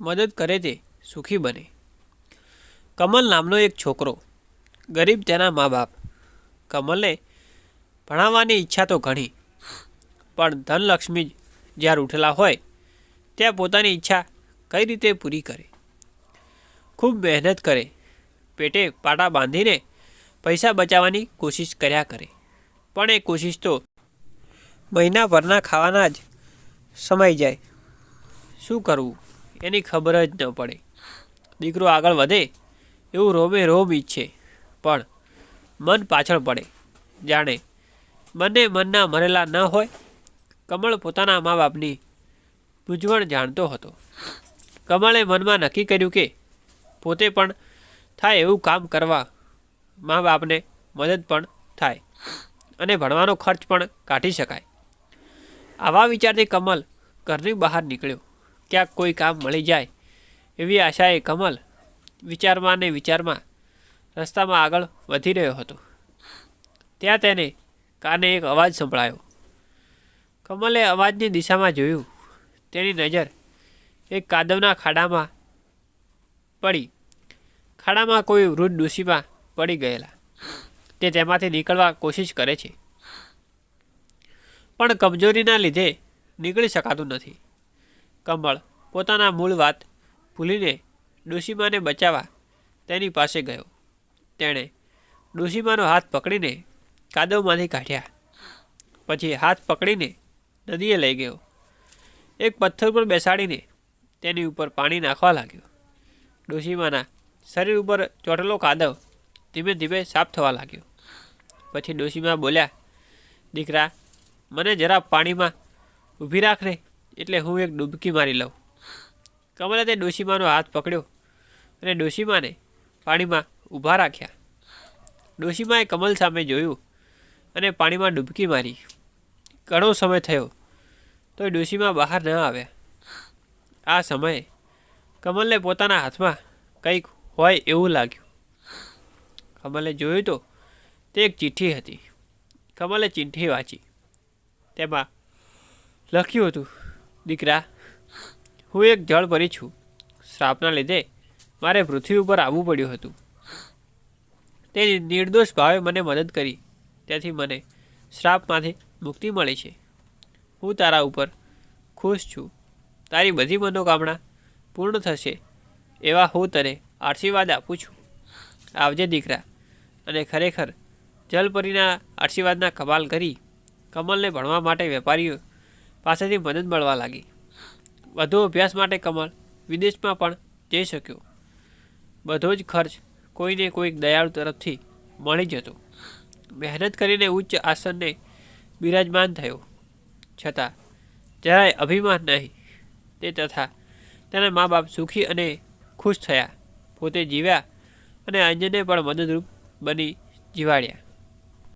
મદદ કરે તે સુખી બને। કમલ નામનો એક છોકરો, ગરીબ તેના મા બાપ। કમલને ભણાવવાની ઈચ્છા તો ઘણી, પણ ધનલક્ષ્મી જ્યાં ઉઠેલા હોય ત્યાં પોતાની ઈચ્છા કઈ રીતે પૂરી કરે? ખૂબ મહેનત કરે, પેટે પાટા બાંધીને પૈસા બચાવવાની કોશિશ કર્યા કરે, પણ એ કોશિશ તો મહિનાભરના ખાવાના જ સમાઈ જાય। શું કરવું એની ખબર જ ન પડે। દીકરો આગળ વધે એવું રોમે રોમ ઈચ્છે, પણ મન પાછળ પડે, જાણે બંને મનના મરેલા ન હોય। કમળ પોતાના મા બાપની મૂંઝવણ જાણતો હતો। કમળે મનમાં નક્કી કર્યું કે પોતે પણ થાય એવું કામ કરવા, મા બાપને મદદ પણ થાય અને ભણવાનો ખર્ચ પણ કાઢી શકાય। આવા વિચારથી કમલ ઘરની બહાર નીકળ્યો। ક્યાંક કોઈ કામ મળી જાય એવી આશાએ કમલ વિચારમાં ને વિચારમાં રસ્તામાં આગળ વધી રહ્યો હતો। ત્યાં તેને કાને એક અવાજ સંભળાયો। કમલે અવાજની દિશામાં જોયું। તેની નજર એક કાદવના ખાડામાં પડી। ખાડામાં કોઈ વૃદ્ધ ડોશીમાં પડી ગયેલા। તે તેમાંથી નીકળવા કોશિશ કરે છે, પણ કમજોરીના લીધે નીકળી શકાતું નથી। કમળ પોતાના મૂળ વાત ભૂલીને ડોશીમાને બચાવવા તેની પાસે ગયો। તેણે ડોશીમાનો હાથ પકડીને કાદવમાંથી કાઢ્યા, પછી હાથ પકડીને નદીએ લઈ ગયો। એક પથ્થર પર બેસાડીને તેની ઉપર પાણી નાખવા લાગ્યો। ડોશીમાના શરીર ઉપર ચોટેલો કાદવ ધીમે ધીમે સાફ થવા લાગ્યો। પછી ડોશીમા બોલ્યા, દીકરા, મને જરા પાણીમાં ઊભી રાખને, એટલે હું એક ડૂબકી મારી લઉં। કમલે તે ડોશીમાનો હાથ પકડ્યો અને ડોશીમાને પાણીમાં ઊભા રાખ્યા। ડોશીમાએ કમલ સામે જોયું અને પાણીમાં ડૂબકી મારી। ઘણો સમય થયો તો ડોશીમા બહાર ન આવ્યા। આ સમયે કમલને પોતાના હાથમાં કંઈક હોય એવું લાગ્યું। કમલે જોયું તો તે એક ચિઠ્ઠી હતી। કમલે ચિઠ્ઠી વાંચી। તેમાં લખ્યું હતું, દીકરા, હું એક જળપરી છું। શ્રાપના લીધે મારે પૃથ્વી ઉપર આવવું પડ્યું હતું। તે નિર્દોષ ભાવે મને મદદ કરી, તેથી મને શ્રાપમાંથી મુક્તિ મળી છે। હું તારા ઉપર ખુશ છું। તારી બધી મનોકામના પૂર્ણ થશે એવા હું તને આશીર્વાદ આપું છું। આવજે દીકરા। અને ખરેખર જલપરીના આશીર્વાદના કમાલ કરી કમલને ભણવા માટે વેપારીઓ પાસેથી મદદ મળવા લાગી। વધુ અભ્યાસ માટે કમલ વિદેશમાં પણ જઈ શક્યો। બધો જ ખર્ચ કોઈને કોઈક દયાળુ તરફથી મળી જતો। મહેનત કરીને ઉચ્ચ આસનને બિરાજમાન થયો, છતાં જરાય અભિમાન નહીં। તે તથા તેના મા બાપ સુખી અને ખુશ થયા। પોતે જીવ્યા અને અન્યને પણ મદદરૂપ બની જીવાડ્યા।